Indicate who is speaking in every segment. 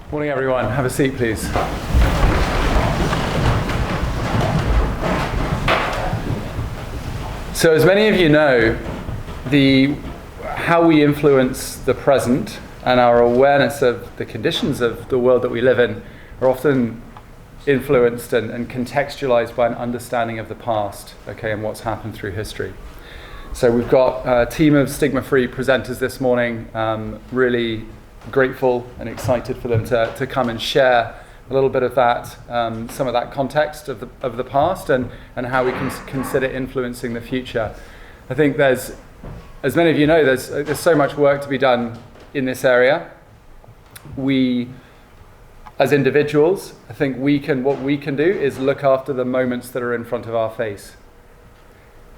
Speaker 1: Morning, everyone. Have a seat, please. So, as many of you know, how we influence the present and our awareness of the conditions of the world that we live in are often influenced and contextualized by an understanding of the past, okay, and what's happened through history. So we've got a team of stigma-free presenters this morning. Really grateful and excited for them to come and share a little bit of that, some of that context of the past and how we can consider influencing the future. I think there's, as many of you know, there's so much work to be done in this area. We, as individuals, I think what we can do is look after the moments that are in front of our face.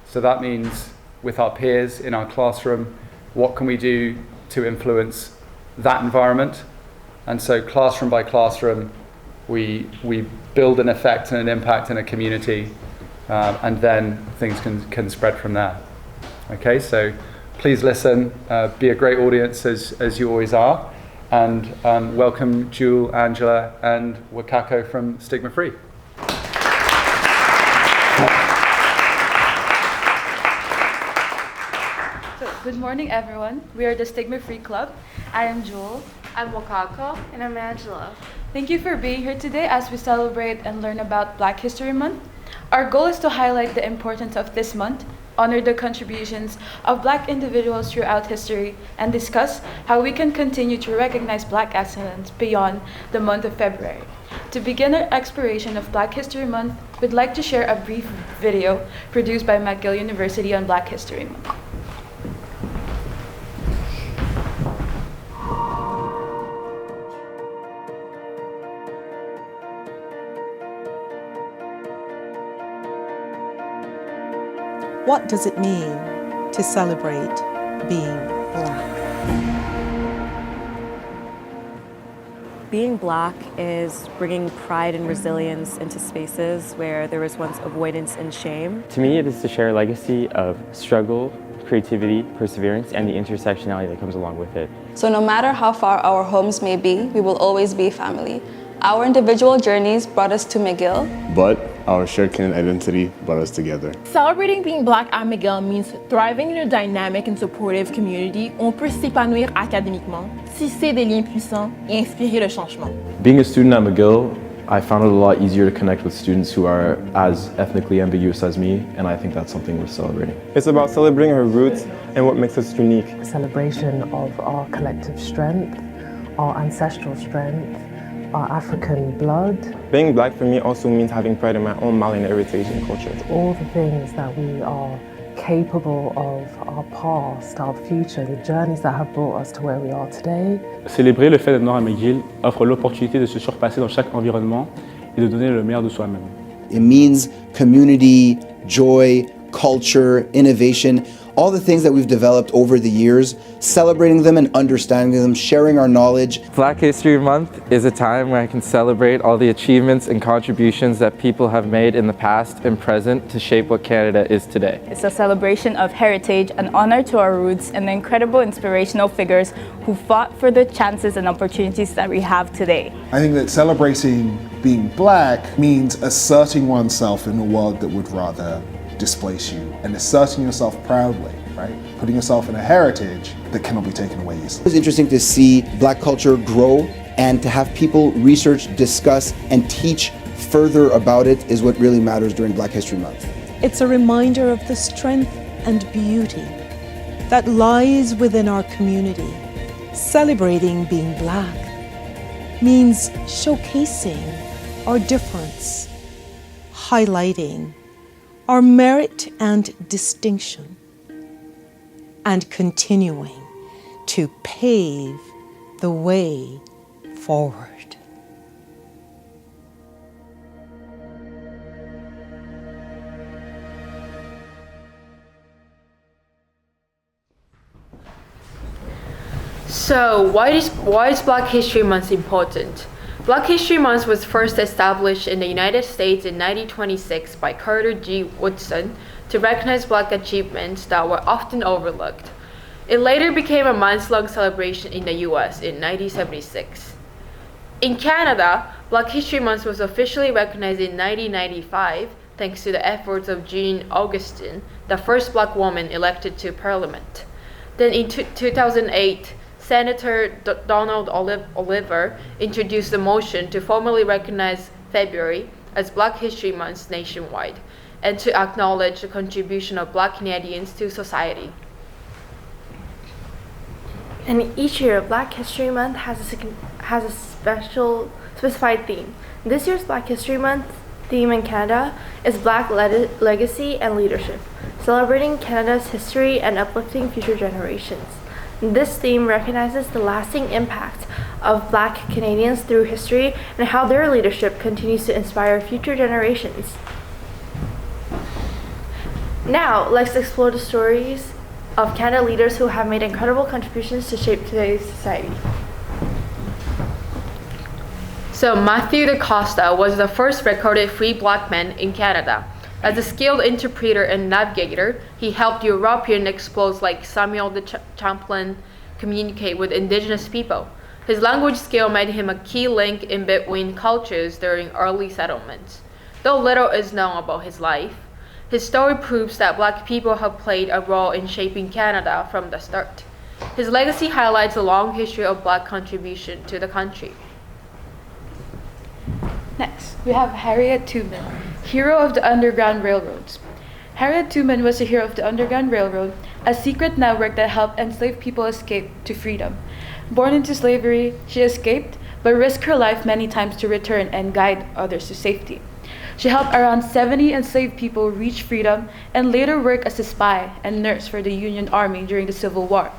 Speaker 1: So that means with our peers in our classroom, what can we do to influence that environment? And so classroom by classroom, we build an effect and an impact in a community, and then things can spread from there. Okay, so please listen, be a great audience as you always are, and welcome Jewel, Angela, and Wakako from Stigma Free.
Speaker 2: Good morning, everyone. We are the Stigma Free Club. I am Jewel.
Speaker 3: I'm Wakako. And I'm Angela.
Speaker 2: Thank you for being here today as we celebrate and learn about Black History Month. Our goal is to highlight the importance of this month, honor the contributions of Black individuals throughout history, and discuss how we can continue to recognize Black excellence beyond the month of February. To begin our exploration of Black History Month, we'd like to share a brief video produced by McGill University on Black History Month.
Speaker 4: What does it mean to celebrate being Black?
Speaker 5: Being Black is bringing pride and resilience into spaces where there was once avoidance and shame.
Speaker 6: To me, it is to share a legacy of struggle, creativity, perseverance, and the intersectionality that comes along with it.
Speaker 7: So no matter how far our homes may be, we will always be family. Our individual journeys brought us to McGill,
Speaker 8: but our shared canon identity brought us together.
Speaker 9: Celebrating being Black at McGill means thriving in a dynamic and supportive community. On peut s'épanouir académiquement, tisser des liens puissants et inspirer le changement.
Speaker 10: Being a student at McGill, I found it a lot easier to connect with students who are as ethnically ambiguous as me, and I think that's something worth celebrating.
Speaker 11: It's about celebrating our roots and what makes us unique.
Speaker 12: A celebration of our collective strength, our ancestral strength, our African blood.
Speaker 11: Being Black for me also means having pride in my own Malian heritage and culture.
Speaker 12: All the things that we are capable of, our past, our future, the journeys that have brought us to where we are today.
Speaker 13: Célébrer le fait d'être noir à McGill offre l'opportunité de se surpasser dans chaque environnement et de donner le meilleur de soi-même.
Speaker 14: It means community, joy, culture, innovation, all the things that we've developed over the years, celebrating them and understanding them, sharing our knowledge.
Speaker 15: Black History Month is a time where I can celebrate all the achievements and contributions that people have made in the past and present to shape what Canada is today.
Speaker 16: It's a celebration of heritage, an honor to our roots, and the incredible inspirational figures who fought for the chances and opportunities that we have today.
Speaker 17: I think that celebrating being Black means asserting oneself in a world that would rather displace you and asserting yourself proudly, right? Putting yourself in a heritage that cannot be taken away easily.
Speaker 14: It's interesting to see Black culture grow and to have people research, discuss, and teach further about it is what really matters during Black History Month.
Speaker 4: It's a reminder of the strength and beauty that lies within our community. Celebrating being Black means showcasing our difference, highlighting our merit and distinction, and continuing to pave the way forward.
Speaker 3: So why is Black History Month important? Black History Month was first established in the United States in 1926 by Carter G. Woodson to recognize Black achievements that were often overlooked. It later became a month-long celebration in the US in 1976. In Canada, Black History Month was officially recognized in 1995 thanks to the efforts of Jean Augustine, the first Black woman elected to Parliament. Then in 2008, Senator Donald Oliver introduced the motion to formally recognize February as Black History Month nationwide and to acknowledge the contribution of Black Canadians to society.
Speaker 18: And each year, Black History Month has a specified theme. This year's Black History Month theme in Canada is Black Legacy and Leadership, celebrating Canada's history and uplifting future generations. This theme recognizes the lasting impact of Black Canadians through history and how their leadership continues to inspire future generations. Now, let's explore the stories of Canada leaders who have made incredible contributions to shape today's society.
Speaker 3: So Matthew da Costa was the first recorded free Black man in Canada. As a skilled interpreter and navigator, he helped European explorers like Samuel Champlain communicate with indigenous people. His language skill made him a key link in between cultures during early settlements. Though little is known about his life, his story proves that Black people have played a role in shaping Canada from the start. His legacy highlights a long history of Black contribution to the country.
Speaker 2: Next, we have Harriet Tubman, hero of the Underground Railroads. Harriet Tubman was a hero of the Underground Railroad, a secret network that helped enslaved people escape to freedom. Born into slavery, she escaped, but risked her life many times to return and guide others to safety. She helped around 70 enslaved people reach freedom and later worked as a spy and nurse for the Union Army during the Civil War.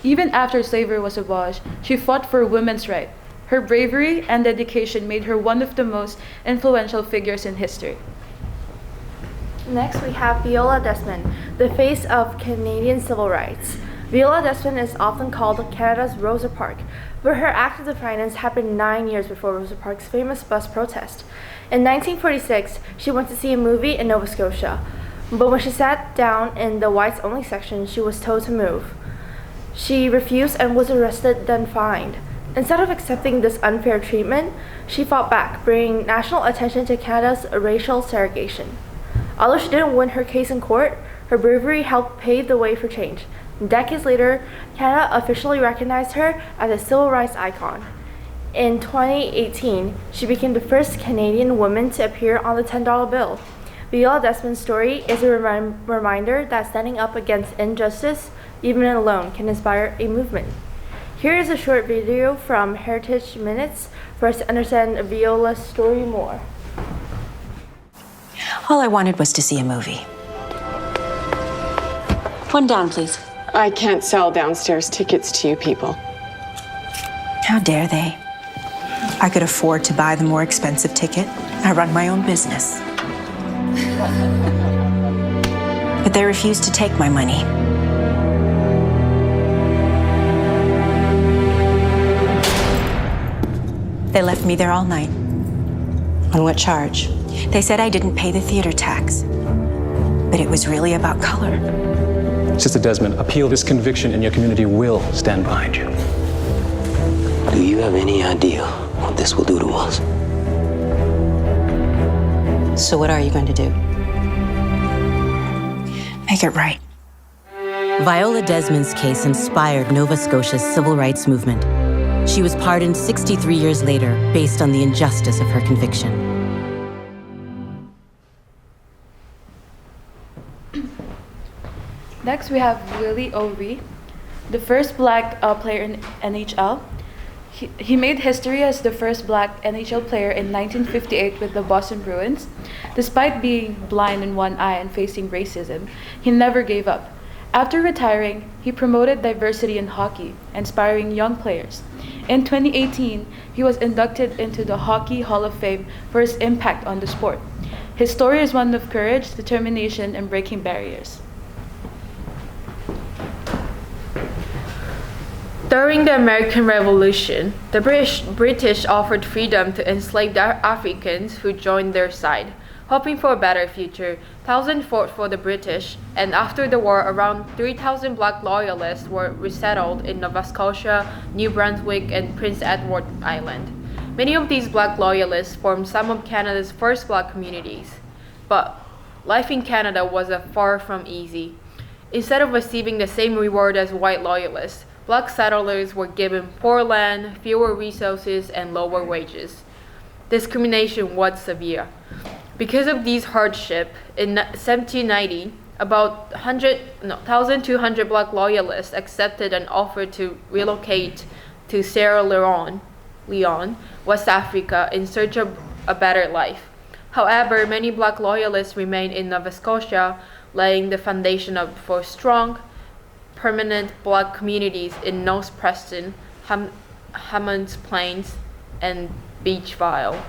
Speaker 2: Even after slavery was abolished, she fought for women's rights. Her bravery and dedication made her one of the most influential figures in history.
Speaker 18: Next, we have Viola Desmond, the face of Canadian civil rights. Viola Desmond is often called Canada's Rosa Parks, but her act of defiance happened 9 years before Rosa Parks' famous bus protest. In 1946, she went to see a movie in Nova Scotia, but when she sat down in the whites-only section, she was told to move. She refused and was arrested, then fined. Instead of accepting this unfair treatment, she fought back, bringing national attention to Canada's racial segregation. Although she didn't win her case in court, her bravery helped pave the way for change. Decades later, Canada officially recognized her as a civil rights icon. In 2018, she became the first Canadian woman to appear on the $10 bill. Viola Desmond's story is a reminder that standing up against injustice, even alone, can inspire a movement. Here is a short video from Heritage Minutes for us to understand Viola's story more.
Speaker 19: All I wanted was to see a movie. One down, please.
Speaker 20: I can't sell downstairs tickets to you people.
Speaker 19: How dare they? I could afford to buy the more expensive ticket. I run my own business. But they refused to take my money. They left me there all night. On what charge? They said I didn't pay the theater tax. But it was really about color.
Speaker 21: Sister Desmond, appeal this conviction and your community will stand behind you.
Speaker 22: Do you have any idea what this will do to us?
Speaker 19: So what are you going to do? Make it right.
Speaker 23: Viola Desmond's case inspired Nova Scotia's civil rights movement. She was pardoned 63 years later based on the injustice of her conviction.
Speaker 2: Next, we have Willie O'Ree, the first Black player in NHL. He made history as the first Black NHL player in 1958 with the Boston Bruins. Despite being blind in one eye and facing racism, he never gave up. After retiring, he promoted diversity in hockey, inspiring young players. In 2018, he was inducted into the Hockey Hall of Fame for his impact on the sport. His story is one of courage, determination, and breaking barriers.
Speaker 3: During the American Revolution, the British offered freedom to enslaved Africans who joined their side. Hoping for a better future, thousands fought for the British, and after the war, around 3,000 Black loyalists were resettled in Nova Scotia, New Brunswick, and Prince Edward Island. Many of these Black loyalists formed some of Canada's first Black communities. But life in Canada was far from easy. Instead of receiving the same reward as white loyalists, Black settlers were given poor land, fewer resources, and lower wages. Discrimination was severe. Because of these hardships, in 1790, about 1,200 Black loyalists accepted an offer to relocate to Sierra Leone, West Africa, in search of a better life. However, many Black loyalists remained in Nova Scotia, laying the foundation for strong, permanent Black communities in North Preston, Hammonds Plains, and Beachville.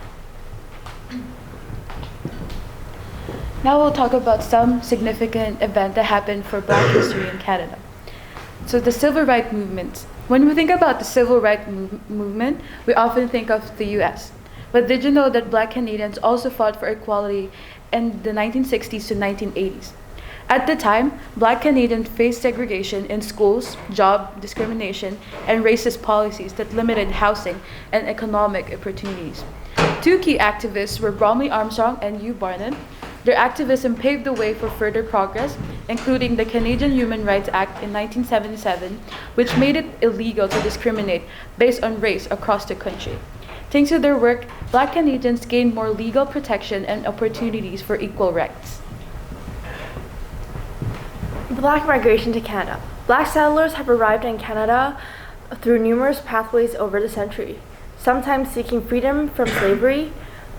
Speaker 2: Now we'll talk about some significant events that happened for Black history in Canada. So the Civil Rights Movement. When we think about the Civil Rights Movement, we often think of the US. But did you know that Black Canadians also fought for equality in the 1960s to 1980s? At the time, Black Canadians faced segregation in schools, job discrimination, and racist policies that limited housing and economic opportunities. Two key activists were Bromley Armstrong and Hugh Barnett. Their activism paved the way for further progress, including the Canadian Human Rights Act in 1977, which made it illegal to discriminate based on race across the country. Thanks to their work, Black Canadians gained more legal protection and opportunities for equal rights.
Speaker 18: Black migration to Canada. Black settlers have arrived in Canada through numerous pathways over the century, sometimes seeking freedom from slavery.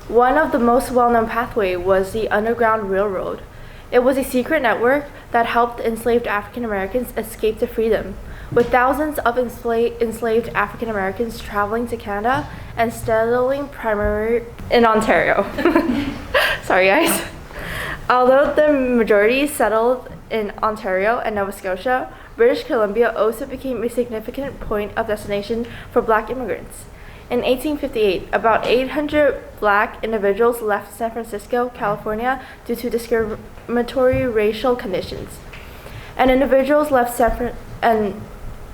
Speaker 18: One of the most well-known pathways was the Underground Railroad. It was a secret network that helped enslaved African Americans escape to freedom, with thousands of enslaved African Americans traveling to Canada and settling primarily in Ontario. Sorry, guys. Although the majority settled in Ontario and Nova Scotia, British Columbia also became a significant point of destination for Black immigrants. In 1858, about 800 Black individuals left San Francisco, California due to discriminatory racial conditions. And individuals left and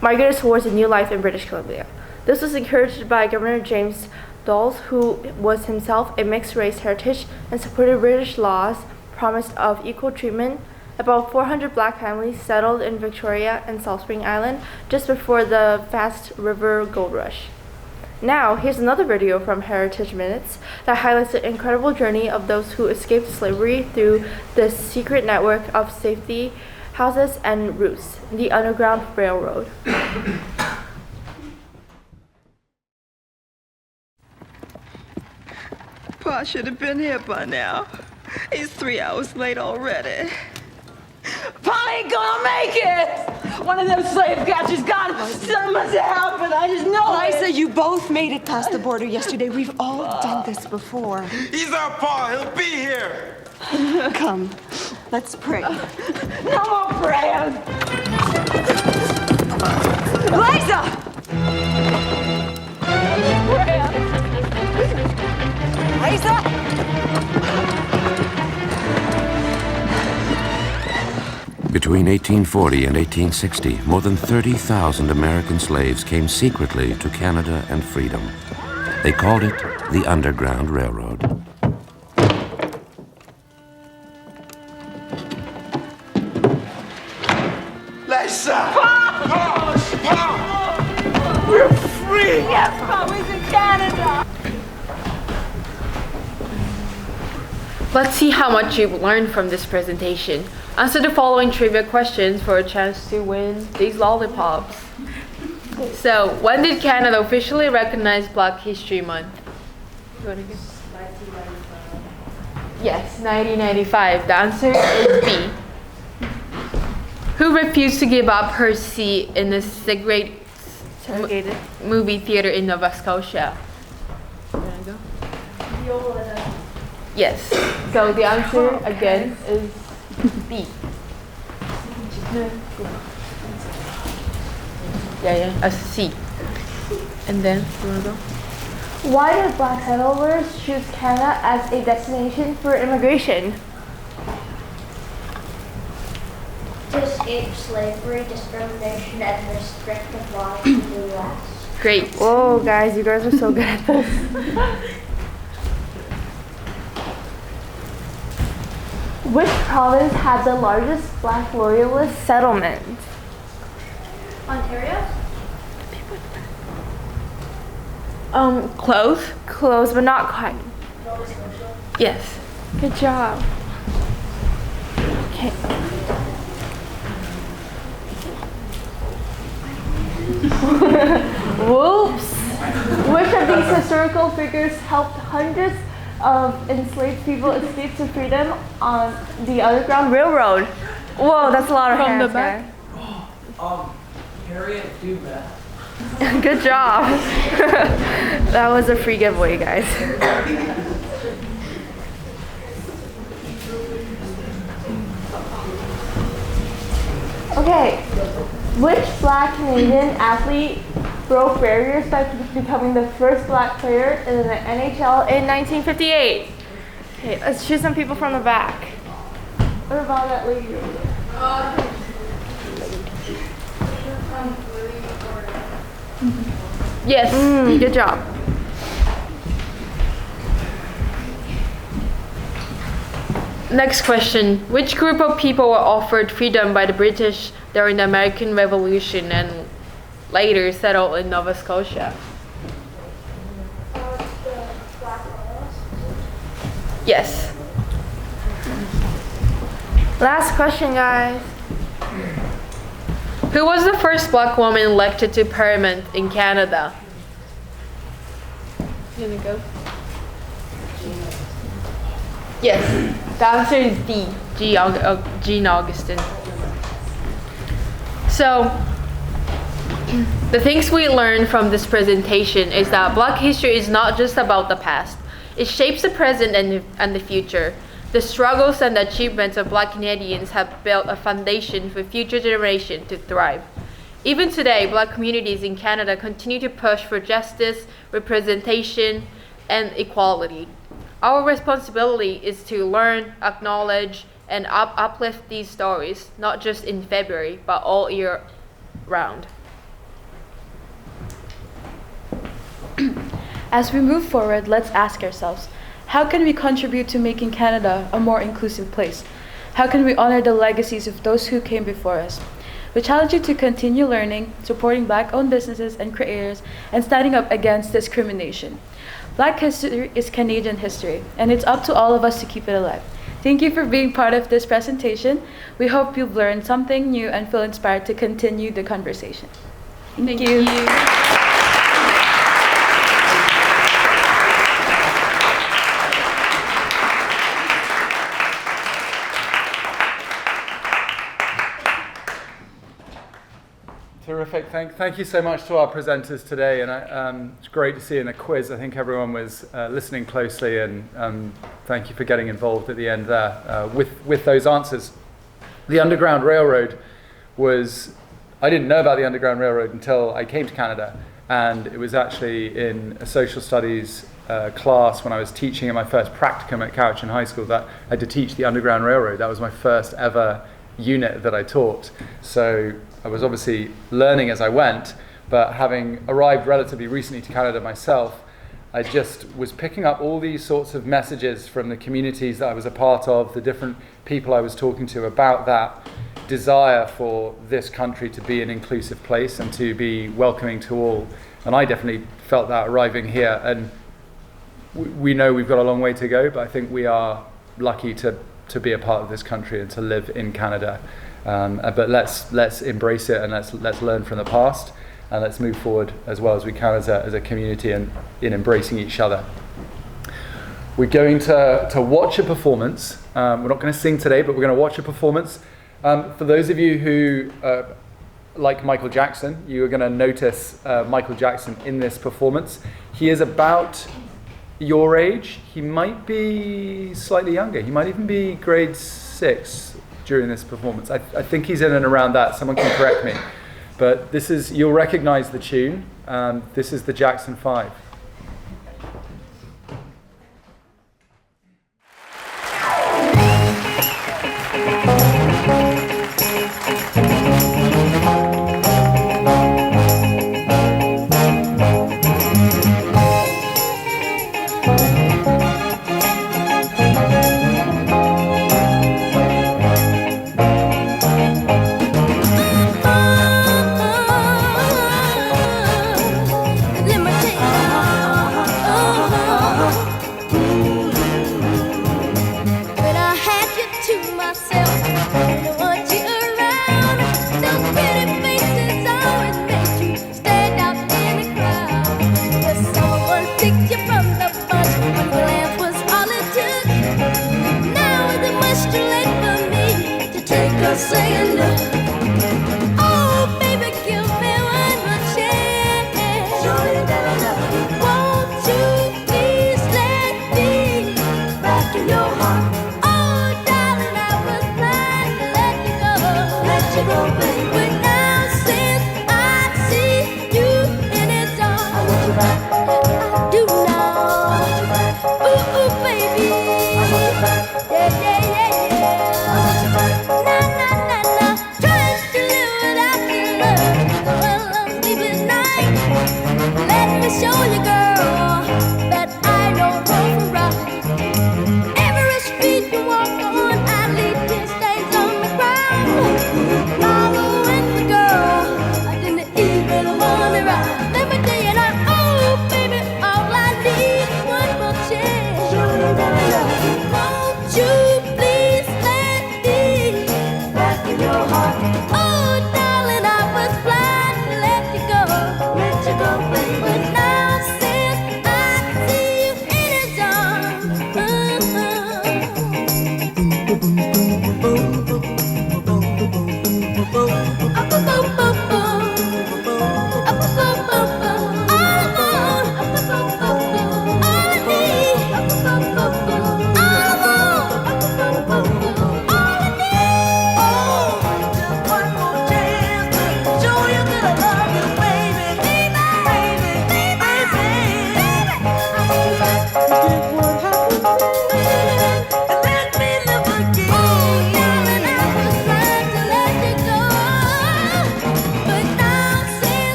Speaker 18: migrated towards a new life in British Columbia. This was encouraged by Governor James Dawes, who was himself a mixed-race heritage and supported British laws promised of equal treatment. About 400 Black families settled in Victoria and Salt Spring Island just before the Fast River Gold Rush. Now, here's another video from Heritage Minutes that highlights the incredible journey of those who escaped slavery through the secret network of safety houses and routes, the Underground Railroad.
Speaker 1: Pa should have been here by now. He's 3 hours late already. Pa ain't gonna make it! One of them slave catchers got him. Something must have happened. I just know
Speaker 5: Liza,
Speaker 1: it.
Speaker 5: you both made it past the border yesterday. We've all done this before.
Speaker 6: He's our pa. He'll be here.
Speaker 5: Come, let's pray.
Speaker 1: No more praying.
Speaker 5: Liza! Liza!
Speaker 24: Between 1840 and 1860, more than 30,000 American slaves came secretly to Canada and freedom. They called it the Underground Railroad.
Speaker 6: Liza!
Speaker 1: Pa!
Speaker 6: Pa!
Speaker 1: We're free! Yes, Pa, we're in Canada!
Speaker 3: Let's see how much you've learned from this presentation. Answer the following trivia questions for a chance to win these lollipops. So, when did Canada officially recognize Black History Month? You want to go? 1995. Yes, 1995. The answer is B. Who refused to give up her seat in the segregated movie theater in Nova Scotia? You want to go? Yes. So the answer again is B. Yeah, a C. And then, you want to go?
Speaker 18: Why did Black settlers choose Canada as a destination for immigration?
Speaker 25: To escape slavery, discrimination, and restrictive laws in the U.S.
Speaker 3: Great.
Speaker 18: Whoa, guys, you guys are so good at this. Which province had the largest Black Loyalist settlement?
Speaker 2: Ontario?
Speaker 18: Close. Close, but not quite.
Speaker 3: Yes.
Speaker 18: Good job. Okay. Whoops. Which of these historical figures helped hundreds of enslaved people escape to freedom on the Underground Railroad? Whoa, that's a lot of hands,
Speaker 3: the back.
Speaker 7: Harriet Tubman.
Speaker 18: Good job. That was a free giveaway, guys. Okay, which Black Canadian athlete broke barriers by becoming the first Black player in the NHL in 1958? Okay, let's choose some people from the back. What about that lady over there? Yes, good job.
Speaker 3: Next question. Which group of people were offered freedom by the British during the American Revolution and later settled in Nova Scotia? Yes.
Speaker 18: Last question, guys.
Speaker 3: Who was the first Black woman elected to Parliament in Canada? You gonna go? Yes. The answer is D. Jean Augustine. So, the things we learned from this presentation is that Black history is not just about the past. It shapes the present and the future. The struggles and the achievements of Black Canadians have built a foundation for future generations to thrive. Even today, Black communities in Canada continue to push for justice, representation, and equality. Our responsibility is to learn, acknowledge, and uplift these stories, not just in February, but all year round.
Speaker 2: As we move forward, let's ask ourselves, how can we contribute to making Canada a more inclusive place? How can we honor the legacies of those who came before us? We challenge you to continue learning, supporting Black-owned businesses and creators, and standing up against discrimination. Black history is Canadian history, and it's up to all of us to keep it alive. Thank you for being part of this presentation. We hope you've learned something new and feel inspired to continue the conversation. Thank you.
Speaker 13: Terrific. Thank you so much to our presenters today, and it's great to see in the quiz. I think everyone was listening closely, and thank you for getting involved at the end there with those answers. The Underground Railroad I didn't know about the Underground Railroad until I came to Canada, and it was actually in a social studies class when I was teaching in my first practicum at Cowichan High School that I had to teach the Underground Railroad. That was my first ever unit that I taught. So I was obviously learning as I went, but having arrived relatively recently to Canada myself, I just was picking up all these sorts of messages from the communities that I was a part of, the different people I was talking to about that desire for this country to be an inclusive place and to be welcoming to all. And I definitely felt that arriving here. And we know we've got a long way to go, but I think we are lucky to be a part of this country and to live in Canada. But let's embrace it, and let's learn from the past, and let's move forward as well as we can as a community and in embracing each other. We're going to watch a performance. We're not going to sing today, but we're going to watch a performance. For those of you who like Michael Jackson, you are going to notice Michael Jackson in this performance. He is about your age. He might be slightly younger. He might even be grade 6 during this performance. I think he's in and around that. Someone can correct me. But you'll recognize the tune. This is the Jackson 5.
Speaker 7: me show you, girl, that I know rough and rough. Every street you walk on, I leave tear stains on the ground. Following the girl, I didn't even wanna run. Let me tell you now, oh baby, all I need is one more chance. Won't you please let me back in your heart? Oh darling, I was blind to let you go, baby. But now since I see you in his arms,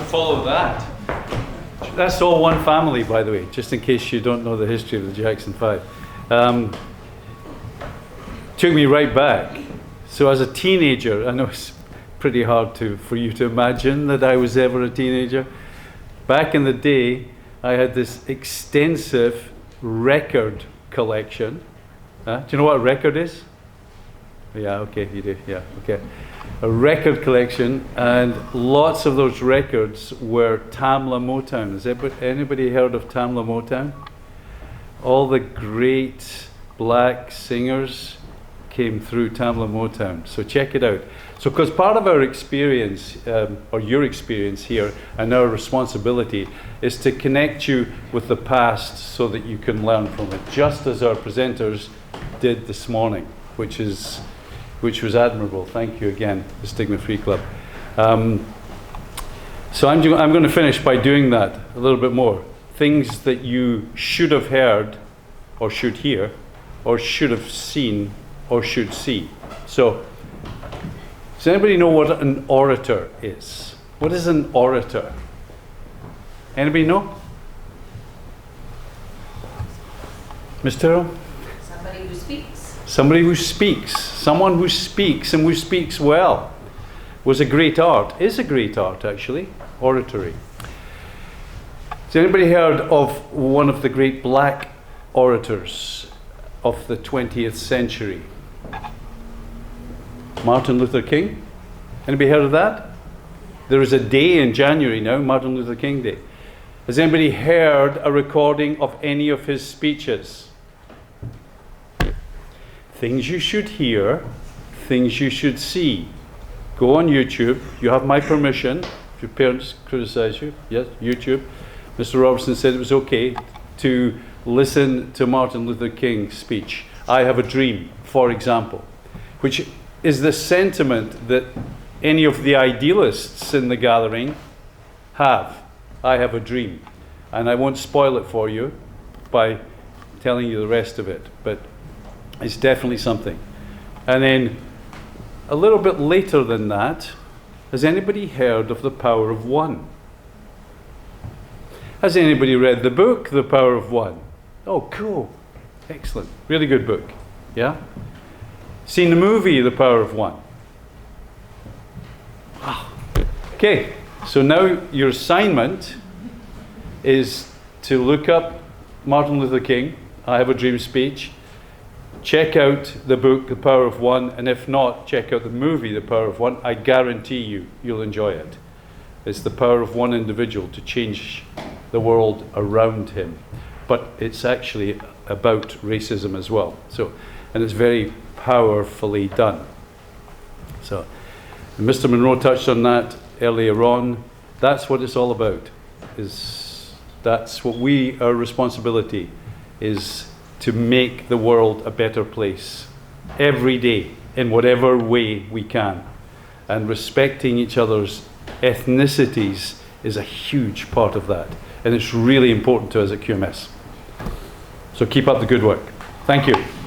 Speaker 13: follow that. That's all one family, by the way, just in case you don't know the history of the Jackson 5. Took me right back. So as a teenager, I know it's pretty hard for you to imagine that I was ever a teenager. Back in the day, I had this extensive record collection. Do you know what a record is? Yeah, okay, you do, yeah, okay. A record collection, and lots of those records were Tamla Motown. Has anybody heard of Tamla Motown? All the great black singers came through Tamla Motown. So check it out. So because part of our experience, or your experience here, and our responsibility is to connect you with the past so that you can learn from it, just as our presenters did this morning, which was admirable. Thank you again, the Stigma Free Club. So I'm going to finish by doing that a little bit more. Things that you should have heard, or should hear, or should have seen, or should see. So, does anybody know what an orator is? What is an orator? Anybody know? Mr.
Speaker 8: Somebody who speaks.
Speaker 13: Somebody who speaks. Someone who speaks, and who speaks well. Was a great art. Is a great art, actually. Oratory. Has anybody heard of one of the great black orators of the 20th century? Martin Luther King? Anybody heard of that? There is a day in January now, Martin Luther King Day. Has anybody heard a recording of any of his speeches? Things you should hear, things you should see. Go on YouTube. You have my permission. If your parents criticize you, yes, YouTube. Mr. Robertson said it was okay to listen to Martin Luther King's speech. I Have a Dream, for example, which is the sentiment that any of the idealists in the gathering have. I have a dream. And I won't spoil it for you by telling you the rest of it, but it's definitely something. And then a little bit later than that, has anybody heard of The Power of One? Has anybody read the book, The Power of One? Oh, cool. Excellent. Really good book. Yeah? Seen the movie, The Power of One? Wow. Okay, so now your assignment is to look up Martin Luther King, I Have a Dream speech, check out the book, The Power of One, and if not, check out the movie, The Power of One. I guarantee you'll enjoy it. It's the power of one individual to change the world around him. But it's actually about racism as well. So, and it's very powerfully done. So, and Mr. Monroe touched on that earlier on. That's what it's all about. That's
Speaker 9: That's what our responsibility is, to make the world a better place every day in whatever way we can. And respecting each other's ethnicities is a huge part of that. And it's really important to us at QMS. So keep up the good work. Thank you.